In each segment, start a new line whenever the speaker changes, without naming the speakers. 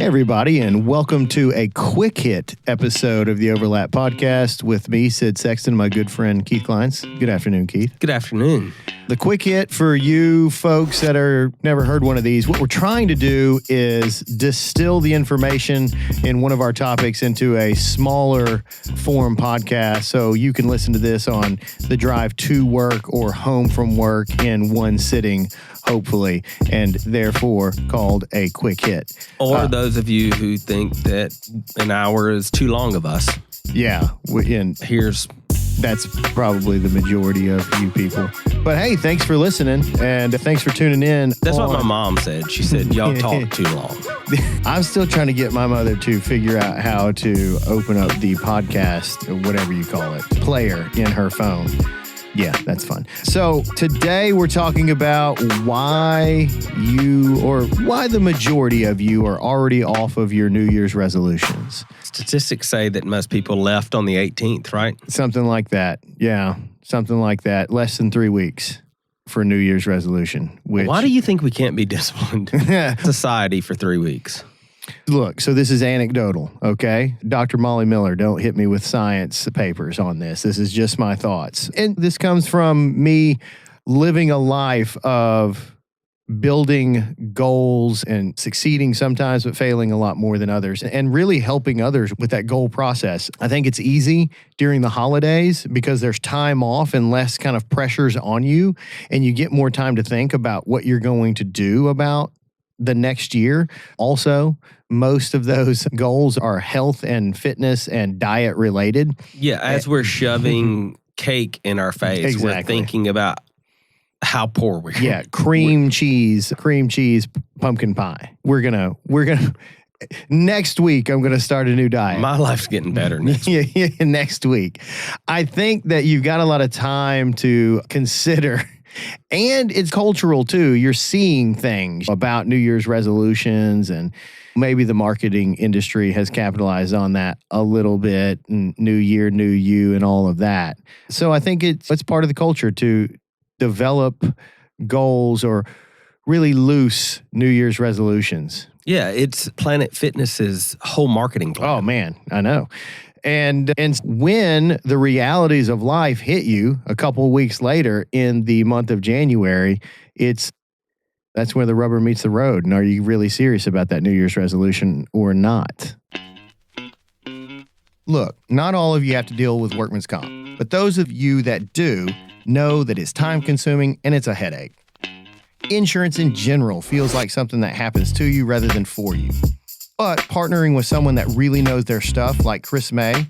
Hey, everybody, and welcome to a quick hit episode of the Overlap Podcast with me, Sid Sexton, my good friend Keith Kleins. Good afternoon, Keith.
Good afternoon.
The quick hit for you folks that are never heard one of these, what we're trying to do is distill the information in one of our topics into a smaller form podcast so you can listen to this on the drive to work or home from work in one sitting, hopefully, and therefore called a quick hit.
Or those of you who think that an hour is too long of us.
Yeah, that's probably the majority of you people. But hey, thanks for listening and thanks for tuning in.
That's what my mom said. She said, y'all talk too long.
I'm still trying to get my mother to figure out how to open up the podcast, or whatever you call it, player in her phone. Yeah, that's fun. So today we're talking about why the majority of you are already off of your New Year's resolutions.
Statistics say that most people left on the 18th, right?
Something like that. Yeah, something like that. Less than 3 weeks for New Year's resolution.
Why do you think we can't be disciplined society for 3 weeks?
Look, so this is anecdotal, okay? Dr. Molly Miller, don't hit me with science papers on this. This is just my thoughts. And this comes from me living a life of building goals and succeeding sometimes, but failing a lot more than others, and really helping others with that goal process. I think it's easy during the holidays because there's time off and less kind of pressures on you, and you get more time to think about what you're going to do about the next year. Also, most of those goals are health and fitness and diet related.
Yeah, as we're shoving cake in our face,
Exactly.
We're thinking about how poor we are.
Yeah, cream cheese, pumpkin pie. We're gonna next week I'm gonna start a new diet.
My life's getting better next week.
Yeah, next week. I think that you've got a lot of time to consider. And it's cultural too. You're seeing things about New Year's resolutions, and maybe the marketing industry has capitalized on that a little bit, and new year, new you, and all of that. So I think it's part of the culture to develop goals or really loose New Year's resolutions.
Yeah, it's Planet Fitness's whole marketing plan.
Oh man, I know. And when the realities of life hit you a couple of weeks later in the month of January, that's where the rubber meets the road. And are you really serious about that New Year's resolution or not? Look, not all of you have to deal with workman's comp, but those of you that do know that it's time consuming and it's a headache. Insurance in general feels like something that happens to you rather than for you. But partnering with someone that really knows their stuff, like Chris May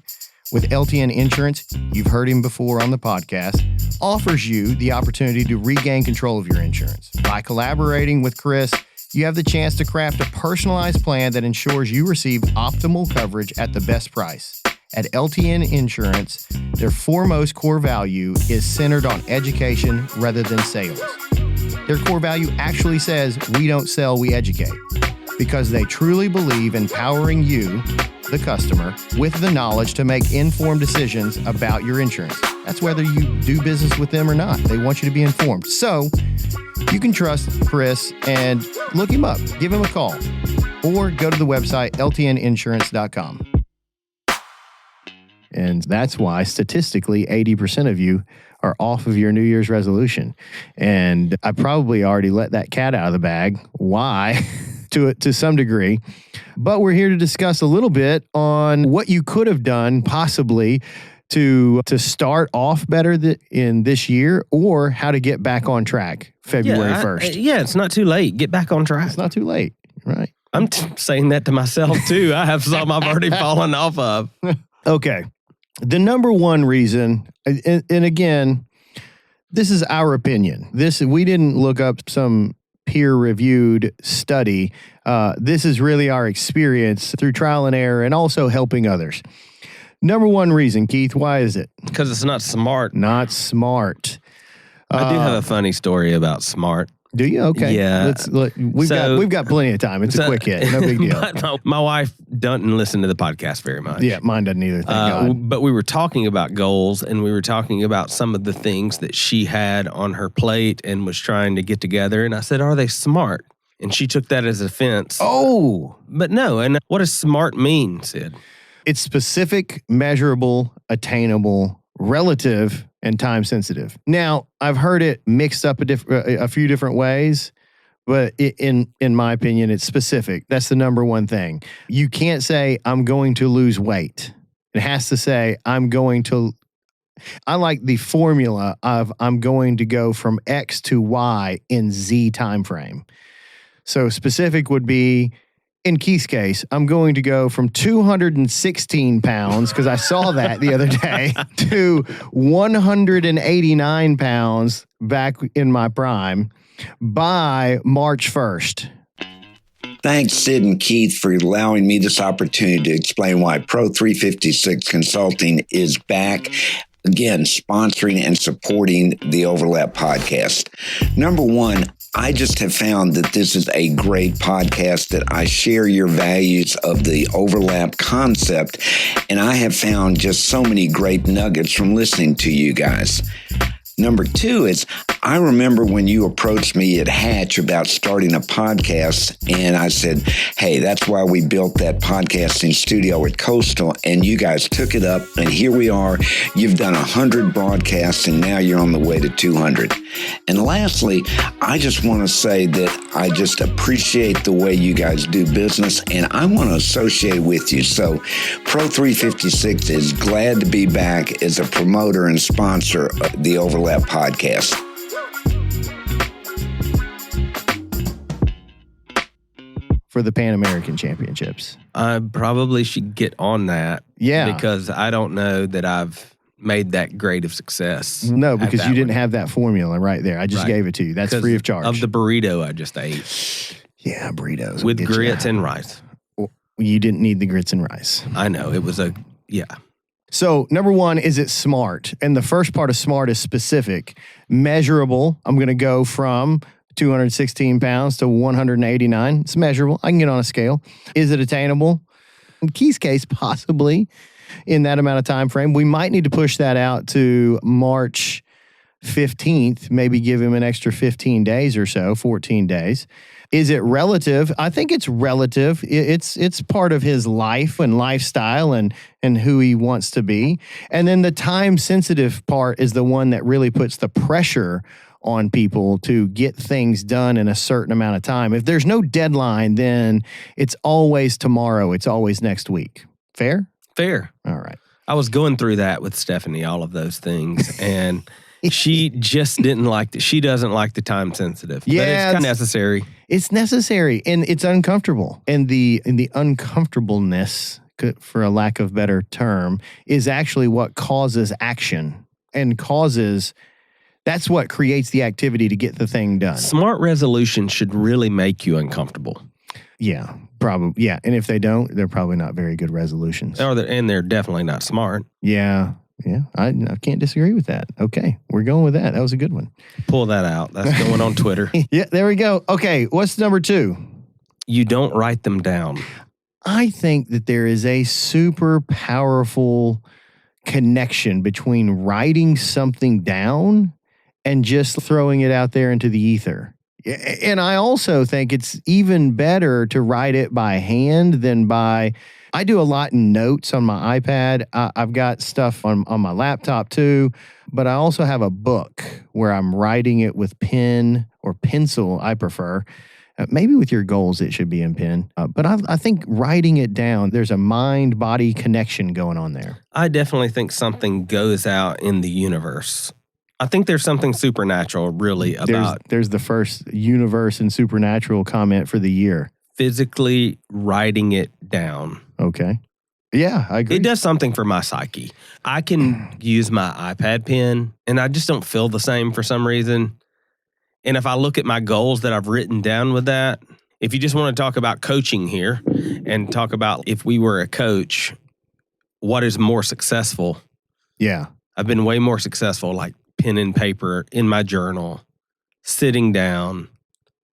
with LTN Insurance, you've heard him before on the podcast, offers you the opportunity to regain control of your insurance. By collaborating with Chris, you have the chance to craft a personalized plan that ensures you receive optimal coverage at the best price. At LTN Insurance, their foremost core value is centered on education rather than sales. Their core value actually says, we don't sell, we educate. Because they truly believe in empowering you, the customer, with the knowledge to make informed decisions about your insurance. That's whether you do business with them or not. They want you to be informed. So you can trust Chris and look him up, give him a call, or go to the website ltninsurance.com. And that's why statistically 80% of you are off of your New Year's resolution. And I probably already let that cat out of the bag. Why? To some degree. But we're here to discuss a little bit on what you could have done possibly to start off better in this year, or how to get back on track February 1st.
Yeah, it's not too late. Get back on track.
It's not too late, right?
I'm saying that to myself too. I have some I've already fallen off of.
Okay. The number one reason, and again, this is our opinion. We didn't look up some peer-reviewed study. This is really our experience through trial and error and also helping others. Number one reason, Keith, why is it?
Because it's not smart.
Not smart.
I do have a funny story about smart.
Do you? Okay.
Yeah.
We've got plenty of time. It's a quick hit. No big deal.
My wife doesn't listen to the podcast very much.
Yeah, mine doesn't either, thank God.
But we were talking about goals, and we were talking about some of the things that she had on her plate and was trying to get together. And I said, are they smart? And she took that as offense.
Oh!
But no, and what does SMART mean, Sid?
It's specific, measurable, attainable, relative, and time sensitive. Now, I've heard it mixed up a few different ways, but in my opinion, it's specific. That's the number one thing. You can't say, I'm going to lose weight. It has to say, I like the formula of I'm going to go from X to Y in Z time frame. So specific would be, in Keith's case, I'm going to go from 216 pounds, because I saw that the other day, to 189 pounds back in my prime by March 1st.
Thanks, Sid and Keith, for allowing me this opportunity to explain why Pro 356 Consulting is back. Again, sponsoring and supporting the Overlap podcast. Number one, I just have found that this is a great podcast, that I share your values of the overlap concept, and I have found just so many great nuggets from listening to you guys. Number two is, I remember when you approached me at Hatch about starting a podcast, and I said, hey, that's why we built that podcasting studio at Coastal, and you guys took it up, and here we are. You've done 100 broadcasts, and now you're on the way to 200. And lastly, I just want to say that I just appreciate the way you guys do business, and I want to associate with you. So Pro 356 is glad to be back as a promoter and sponsor of the Overlap podcast.
For the Pan American Championships.
I probably should get on that.
Yeah.
Because I don't know that I've made that great of success.
No, because you didn't have that formula right there. I just gave it to you. That's free of charge.
Of the burrito I just ate.
Yeah, burritos.
With grits and rice.
You didn't need the grits and rice.
I know. It was yeah.
So, number one, is it SMART? And the first part of SMART is specific. Measurable. I'm going to go from 216 pounds to 189. It's measurable. I can get on a scale. Is it attainable? In Keith's case, possibly in that amount of time frame. We might need to push that out to March 15th, maybe give him an extra 15 days or so, 14 days. Is it relative? I think it's relative. It's part of his life and lifestyle and who he wants to be. And then the time-sensitive part is the one that really puts the pressure on people to get things done in a certain amount of time. If there's no deadline, then it's always tomorrow. It's always next week. Fair?
Fair.
All right.
I was going through that with Stephanie, all of those things, and she just didn't like she doesn't like the time sensitive.
Yeah,
but it's kind of necessary.
It's necessary, and it's uncomfortable. And the uncomfortableness, for a lack of better term, is actually what causes action and that's what creates the activity to get the thing done.
SMART resolution should really make you uncomfortable.
Yeah, probably. Yeah, and if they don't, they're probably not very good resolutions.
And they're definitely not smart.
Yeah. I can't disagree with that. Okay, we're going with that. That was a good one.
Pull that out. That's going on Twitter.
Yeah, there we go. Okay, what's number two?
You don't write them down.
I think that there is a super powerful connection between writing something down and just throwing it out there into the ether. And I also think it's even better to write it by hand than I do a lot in notes on my iPad. I've got stuff on my laptop too, but I also have a book where I'm writing it with pen or pencil, I prefer. Maybe with your goals, it should be in pen. But I think writing it down, there's a mind-body connection going on there.
I definitely think something goes out in the universe. I think there's something supernatural really about...
There's the first universe and supernatural comment for the year.
Physically writing it down.
Okay. Yeah, I agree.
It does something for my psyche. I can use my iPad pen, and I just don't feel the same for some reason. And if I look at my goals that I've written down with that, if you just want to talk about coaching here and talk about if we were a coach, what is more successful?
Yeah.
I've been way more successful, like pen and paper in my journal, sitting down,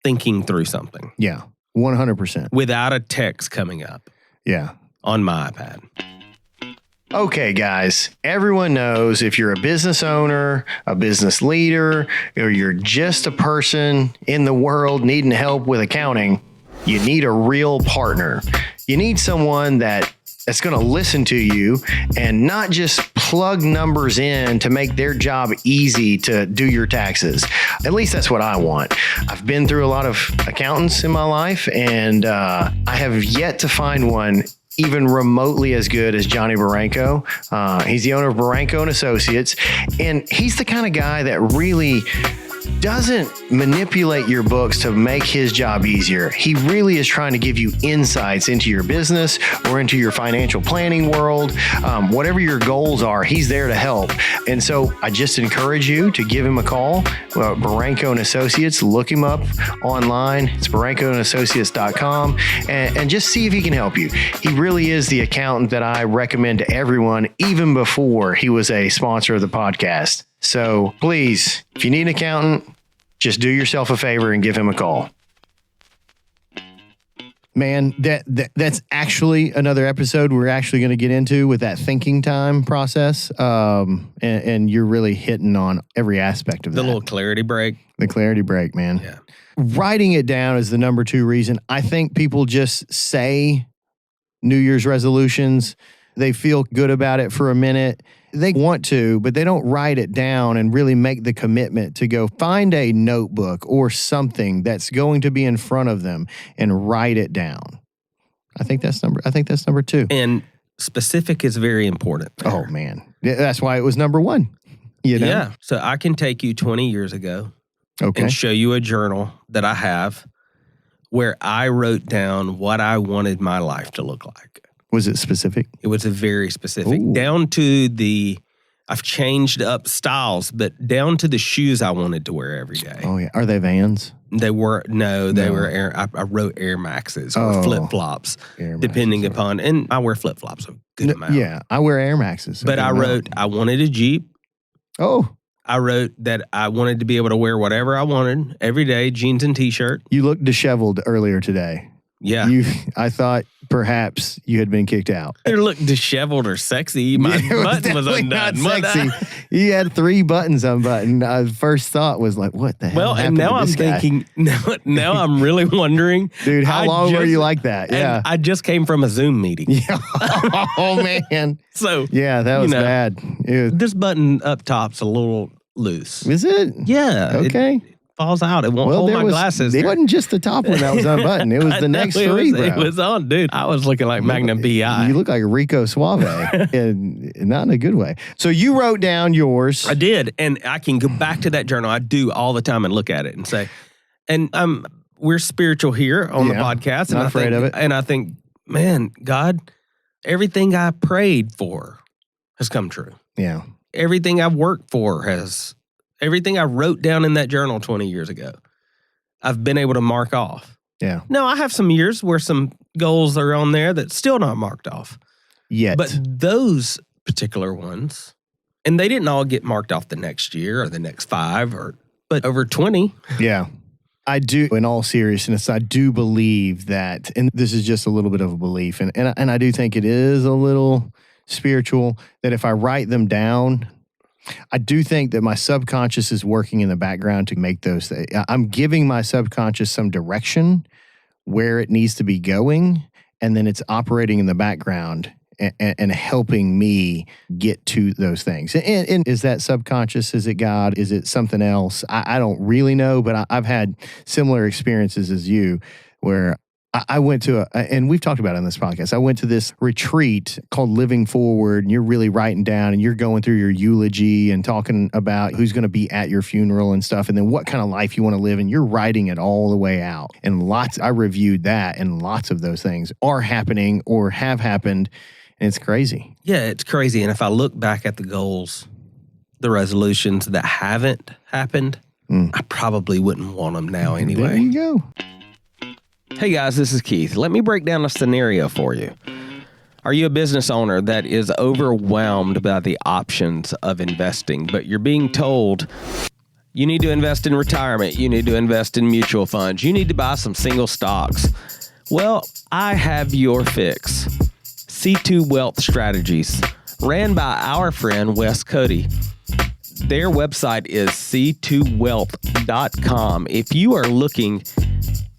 thinking through something.
Yeah, 100%.
Without a text coming up.
Yeah.
On my iPad.
Okay, guys, everyone knows if you're a business owner, a business leader, or you're just a person in the world needing help with accounting, you need a real partner. You need someone that's going to listen to you and not just plug numbers in to make their job easy to do your taxes. At least that's what I want. I've been through a lot of accountants in my life, and I have yet to find one even remotely as good as Johnny Baranco. He's the owner of Baranco and Associates, and he's the kind of guy that really doesn't manipulate your books to make his job easier. He really is trying to give you insights into your business or into your financial planning world. Whatever your goals are, he's there to help. And so I just encourage you to give him a call. Baranco and Associates, look him up online. It's barancoandassociates.com and just see if he can help you. He really is the accountant that I recommend to everyone, even before he was a sponsor of the podcast. So please, if you need an accountant, just do yourself a favor and give him a call. Man, that's actually another episode we're actually going to get into with that thinking time process. And you're really hitting on every aspect of that.
The little clarity break.
The clarity break, man.
Yeah.
Writing it down is the number 2 reason. I think people just say New Year's resolutions. They feel good about it for a minute. They want to, but they don't write it down and really make the commitment to go find a notebook or something that's going to be in front of them and write it down. I think that's number 2.
And specific is very important there.
Oh man. That's why it was number 1. You know?
Yeah. So I can take you 20 years ago and show you a journal that I have where I wrote down what I wanted my life to look like.
Was it specific?
It was a very specific.
Ooh.
Down to I've changed up styles, but down to the shoes I wanted to wear every day.
Oh yeah. Are they Vans?
They were Air. I wrote Air Maxes or flip flops, depending upon. And I wear flip flops a good amount.
Yeah, I wear Air Maxes.
But I wrote I wanted a Jeep.
Oh.
I wrote that I wanted to be able to wear whatever I wanted every day, jeans and t-shirt.
You looked disheveled earlier today.
Yeah.
I thought perhaps you had been kicked out.
It looked disheveled or sexy. My button was undone.
Not sexy. You had 3 buttons unbuttoned. First thought was like, what the hell?
Well, and now I'm thinking, now I'm really wondering.
Dude, how long were you like that? Yeah.
I just came from a Zoom meeting.
Yeah. Oh, man.
So.
Yeah, that was bad.
This button up top's a little loose.
Is it?
Yeah.
Okay.
Falls out. It won't hold my glasses.
It wasn't just the top one that was unbuttoned. It was the next 3, bro.
It was on, dude. I was looking like Magnum B.I.
You look like Rico Suave, and not in a good way. So you wrote down yours.
I did, and I can go back to that journal. I do all the time and look at it and say, and we're spiritual here on the podcast. And
Not afraid of it.
And I think, man, God, everything I prayed for has come true.
Yeah.
Everything I've worked for everything I wrote down in that journal 20 years ago, I've been able to mark off.
Yeah.
Now, I have some years where some goals are on there that's still not marked off.
Yet.
But those particular ones, and they didn't all get marked off the next year or the next 5, but over 20.
Yeah. I do, in all seriousness, I do believe that, and this is just a little bit of a belief, and I do think it is a little spiritual, that if I write them down, I do think that my subconscious is working in the background to make those things. I'm giving my subconscious some direction where it needs to be going, and then it's operating in the background and helping me get to those things. And is that subconscious? Is it God? Is it something else? I don't really know, but I've had similar experiences as you where I went to and we've talked about it on this podcast. I went to this retreat called Living Forward, and you're really writing down and you're going through your eulogy and talking about who's going to be at your funeral and stuff, and then what kind of life you want to live, and you're writing it all the way out. And I reviewed that, and lots of those things are happening or have happened, and it's crazy.
Yeah, it's crazy. And if I look back at the goals, the resolutions that haven't happened, I probably wouldn't want them now anyway.
There you go.
Hey guys, this is Keith. Let me break down a scenario for you. Are you a business owner that is overwhelmed by the options of investing, but you're being told you need to invest in retirement, you need to invest in mutual funds, you need to buy some single stocks? Well, I have your fix. C2 Wealth Strategies ran by our friend Wes Cody. Their website is c2wealth.com. If you are looking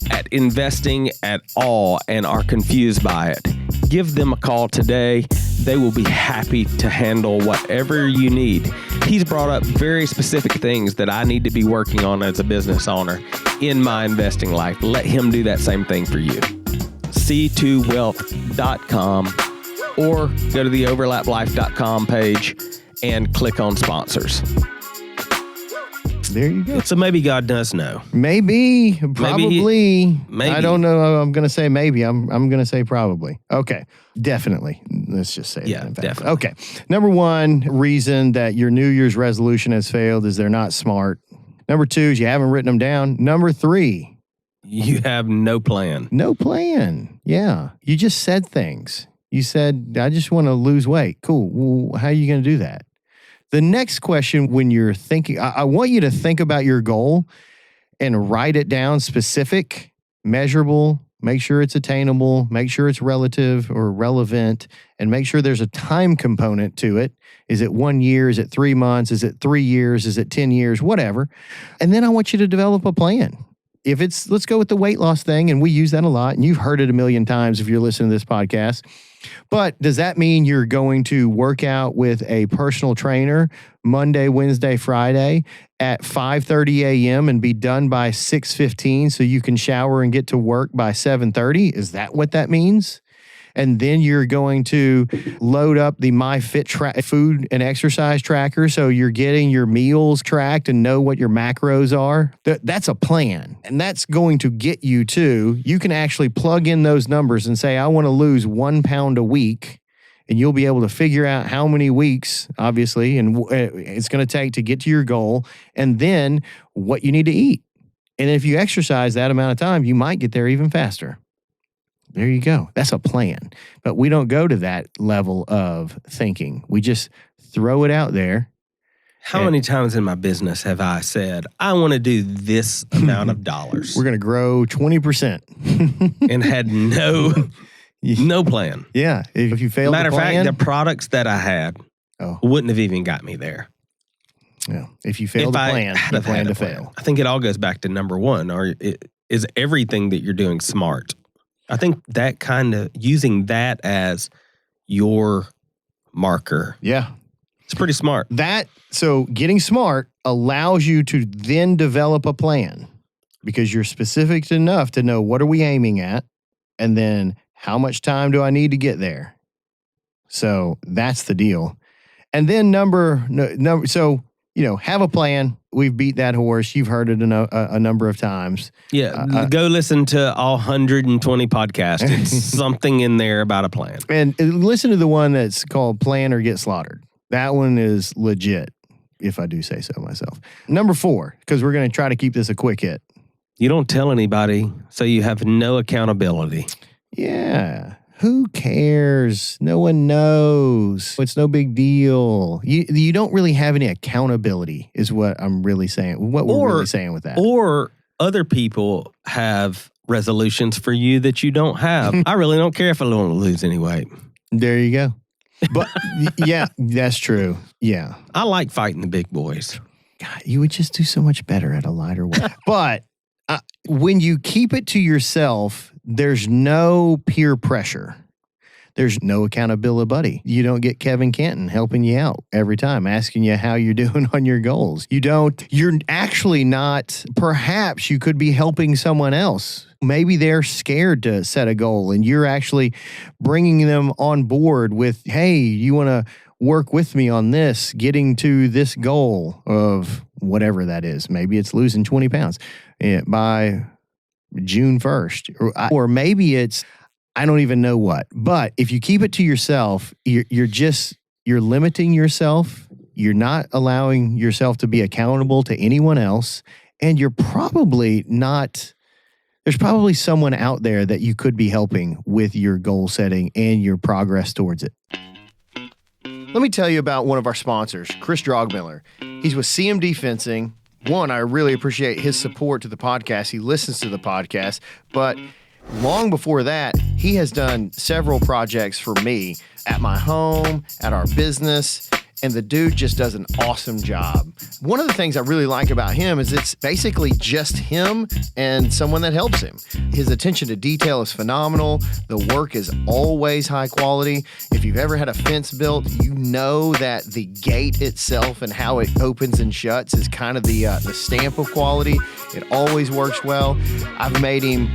at investing at all and are confused by it, give them a call today. They will be happy to handle whatever you need. He's brought up very specific things that I need to be working on as a business owner in my investing life. Let him do that same thing for you. c2wealth.com or go to the overlaplife.com page and click on sponsors.
There you go.
So maybe God does know.
Maybe, probably.
Maybe.
I don't know. I'm going to say maybe. I'm going to say probably. Okay. Definitely. Let's just say
Yeah,
that. In fact.
definitely.
Okay. Number one reason that your New Year's resolution has failed is they're not smart. Number two is you haven't written them down. Number three,
You have no plan.
no plan. Yeah. You just said things. You said, I just want to lose weight. Cool. Well, how are you going to do that? The next question when you're thinking, I want you to think about your goal and write it down specific, measurable, make sure it's attainable, make sure it's relative or relevant, and make sure there's a time component to it. Is it 1 year? Is it 3 months? Is it 3 years? Is it 10 years? Whatever. And then I want you to develop a plan. If it's, let's go with the weight loss thing, and we use that a lot, and you've heard it a million times if you're listening to this podcast. But does that mean you're going to work out with a personal trainer Monday, Wednesday, Friday at 5:30 a.m. and be done by 6:15 so you can shower and get to work by 7:30? Is that what that means? And then you're going to load up the MyFit food and exercise tracker so you're getting your meals tracked and know what your macros are. That's a plan. And that's going to get you to, you can actually plug in those numbers and say, I want to lose 1 pound a week. And you'll be able to figure out how many weeks, obviously, and it's going to take to get to your goal, and then what you need to eat. And if you exercise that amount of time, you might get there even faster. There you go. That's a plan. But we don't go to that level of thinking. We just throw it out there.
How many times in my business have I said, I want to do this amount of dollars?
We're going to grow 20%.
And had no plan.
Yeah. If you fail
Matter
to
of
plan.
fact, the products that I had wouldn't have even got me there.
Yeah. If you fail to plan, you plan to fail.
I think it all goes back to number one, is everything that you're doing smart. I think that kind of using that as your marker.
Yeah.
It's pretty smart.
So getting smart allows you to then develop a plan because you're specific enough to know what are we aiming at and then how much time do I need to get there. So that's the deal. And then so, have a plan. We've beat that horse. You've heard it a number of times.
Yeah, go listen to all 120 podcasts. It's something in there about a plan.
And listen to the one that's called Plan or Get Slaughtered. That one is legit, if I do say so myself. Number 4, because we're going to try to keep this a quick hit.
You don't tell anybody, so you have no accountability.
Yeah. Who cares? No one knows. It's no big deal. You don't really have any accountability is what I'm really saying. What we're really saying with that.
Or other people have resolutions for you that you don't have. I really don't care if I don't lose any weight.
There you go. But yeah, that's true. Yeah.
I like fighting the big boys.
God, you would just do so much better at a lighter weight. But when you keep it to yourself, there's no peer pressure. There's no accountability buddy. You don't get Kevin Canton helping you out every time, asking you how you're doing on your goals. You're actually not, perhaps you could be helping someone else. Maybe they're scared to set a goal and you're actually bringing them on board with, hey, you want to work with me on this, getting to this goal of whatever that is. Maybe it's losing 20 pounds by June 1st. Or maybe it's, I don't even know what. But if you keep it to yourself, you're limiting yourself. You're not allowing yourself to be accountable to anyone else. And you're probably not, there's probably someone out there that you could be helping with your goal setting and your progress towards it. Let me tell you about one of our sponsors, Chris Drogmiller. He's with CMD Fencing. One, I really appreciate his support to the podcast. He listens to the podcast, but Long before that, he has done several projects for me at my home, at our business, and the dude just does an awesome job. One of the things I really like about him is it's basically just him and someone that helps him. His attention to detail is phenomenal. The work is always high quality. If you've ever had a fence built, you know that the gate itself and how it opens and shuts is kind of the stamp of quality. It always works well. I've made him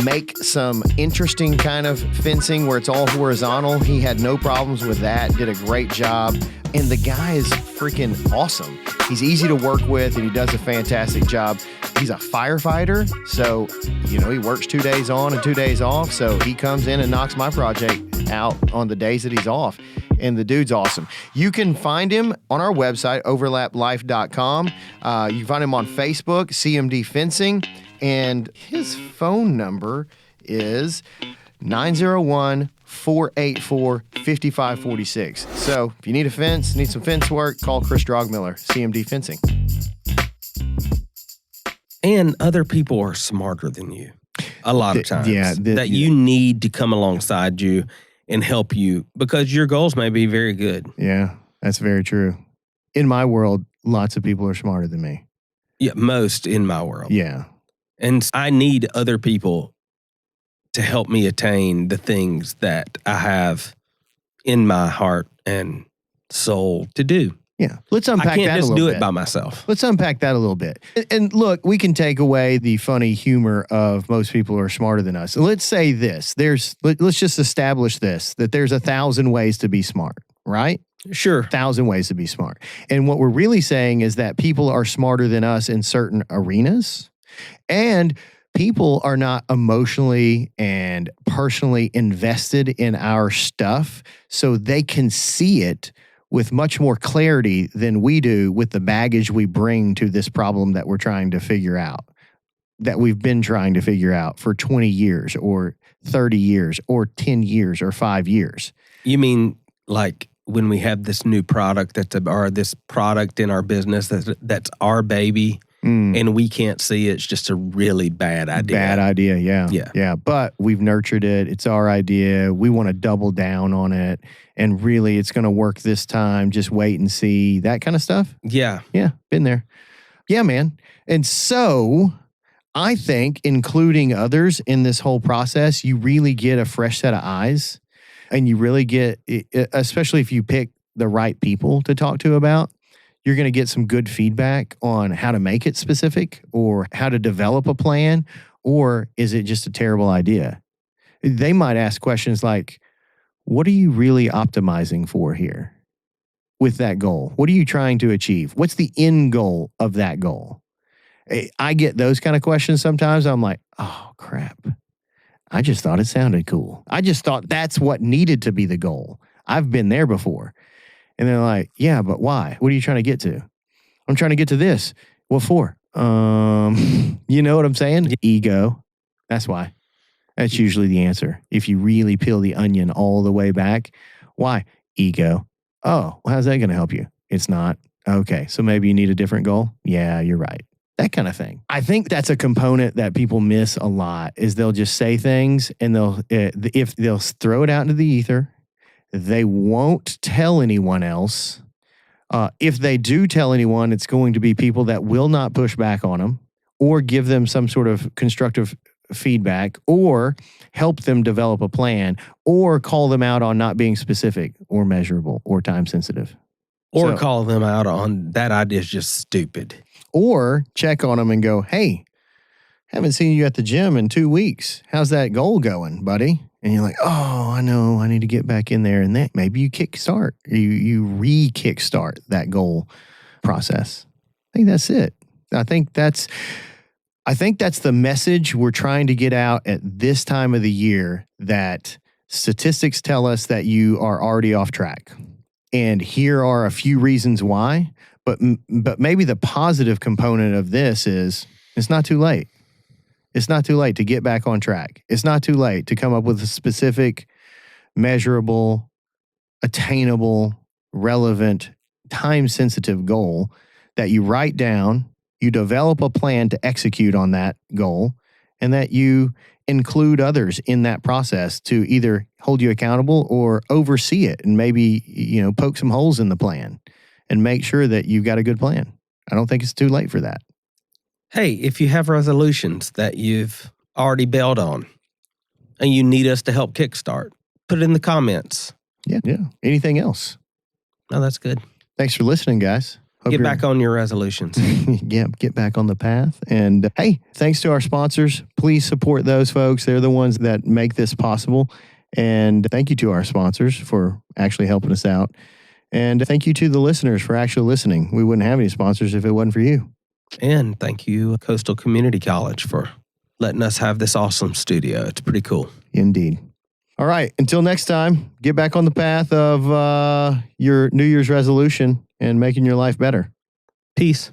make some interesting kind of fencing where it's all horizontal. He had no problems with that, did a great job. And the guy is freaking awesome. He's easy to work with and he does a fantastic job. He's a firefighter, so, he works 2 days on and 2 days off. So he comes in and knocks my project out on the days that he's off. And the dude's awesome. You can find him on our website, overlaplife.com. You can find him on Facebook, CMD Fencing. And his phone number is 901-484-5546. So if you need a fence, need some fence work, call Chris Drogmiller, CMD Fencing.
And other people are smarter than you a lot of times. You need to come alongside you and help you because your goals may be very good.
Yeah, that's very true. In my world, lots of people are smarter than me.
Yeah, most in my world.
Yeah.
And I need other people to help me attain the things that I have in my heart and soul to do.
Yeah. Let's unpack that a little bit. I can't
just do it by myself.
Let's unpack that a little bit. And look, we can take away the funny humor of most people who are smarter than us. Let's say this. Let's just establish this, that there's 1,000 ways to be smart, right?
Sure.
1,000 ways to be smart. And what we're really saying is that people are smarter than us in certain arenas. And people are not emotionally and personally invested in our stuff, so they can see it with much more clarity than we do with the baggage we bring to this problem that we're trying to figure out, that we've been trying to figure out for 20 years or 30 years or 10 years or 5 years.
You mean like when we have this new product or this product in our business that's our baby, and we can't see it. It's just a really bad idea.
Bad idea, yeah. Yeah, but we've nurtured it. It's our idea. We want to double down on it. And really, it's going to work this time. Just wait and see. That kind of stuff.
Yeah.
Yeah, been there. Yeah, man. And so I think including others in this whole process, you really get a fresh set of eyes. And you really get, especially if you pick the right people to talk to about, you're going to get some good feedback on how to make it specific or how to develop a plan, or is it just a terrible idea? They might ask questions like, what are you really optimizing for here with that goal? What are you trying to achieve? What's the end goal of that goal? I get those kind of questions sometimes. I'm like, oh, crap. I just thought it sounded cool. I just thought that's what needed to be the goal. I've been there before. And they're like, yeah, but why? What are you trying to get to? I'm trying to get to this. What for? You know what I'm saying? Ego. That's why. That's usually the answer. If you really peel the onion all the way back. Why? Ego. Oh, well, how's that going to help you? It's not. Okay, so maybe you need a different goal? Yeah, you're right. That kind of thing. I think that's a component that people miss a lot is they'll just say things and if they'll throw it out into the ether. They won't tell anyone else. If they do tell anyone, it's going to be people that will not push back on them or give them some sort of constructive feedback or help them develop a plan or call them out on not being specific or measurable or time sensitive.
Or call them out on that idea is just stupid.
Or check on them and go, hey, haven't seen you at the gym in 2 weeks. How's that goal going, buddy? And you're like, oh, I know, I need to get back in there. And that maybe you kickstart, you re-kickstart that goal process. I think that's it. I think that's the message we're trying to get out at this time of the year, that statistics tell us that you are already off track. And here are a few reasons why. But maybe the positive component of this is it's not too late. It's not too late to get back on track. It's not too late to come up with a specific, measurable, attainable, relevant, time-sensitive goal that you write down, you develop a plan to execute on that goal, and that you include others in that process to either hold you accountable or oversee it and maybe, poke some holes in the plan and make sure that you've got a good plan. I don't think it's too late for that.
Hey, if you have resolutions that you've already bailed on and you need us to help kickstart, put it in the comments.
Yeah. Anything else?
No, that's good.
Thanks for listening, guys.
Get back on your resolutions.
Yeah, get back on the path. And hey, thanks to our sponsors. Please support those folks. They're the ones that make this possible. And thank you to our sponsors for actually helping us out. And thank you to the listeners for actually listening. We wouldn't have any sponsors if it wasn't for you.
And thank you, Coastal Community College, for letting us have this awesome studio. It's pretty cool.
Indeed. All right. Until next time, get back on the path of your New Year's resolution and making your life better.
Peace.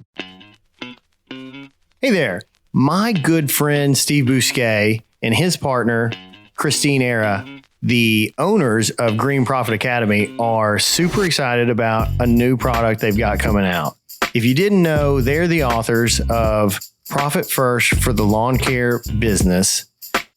Hey there. My good friend Steve Bousquet and his partner, Christine Era, the owners of Green Profit Academy, are super excited about a new product they've got coming out. If you didn't know, they're the authors of Profit First for the Lawn Care Business.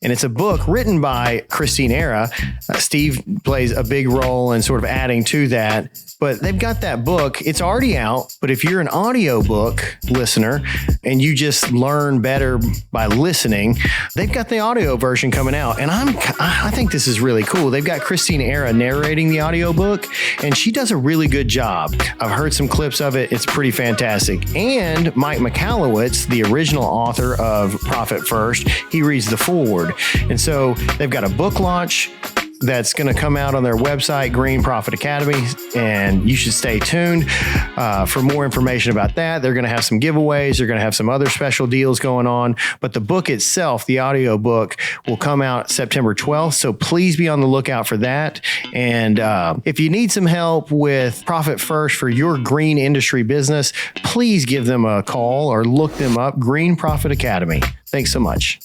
And it's a book written by Christine Era. Steve plays a big role in sort of adding to that. But they've got that book. It's already out. But if you're an audiobook listener and you just learn better by listening, they've got the audio version coming out. And I think this is really cool. They've got Christine Era narrating the audiobook, and she does a really good job. I've heard some clips of it. It's pretty fantastic. And Mike Michalowicz, the original author of Profit First, he reads the foreword. And so they've got a book launch that's going to come out on their website, Green Profit Academy, and you should stay tuned for more information about that. They're going to have some giveaways. They're going to have some other special deals going on. But the book itself, the audio book, will come out September 12th. So please be on the lookout for that. And if you need some help with Profit First for your green industry business, please give them a call or look them up, Green Profit Academy. Thanks so much.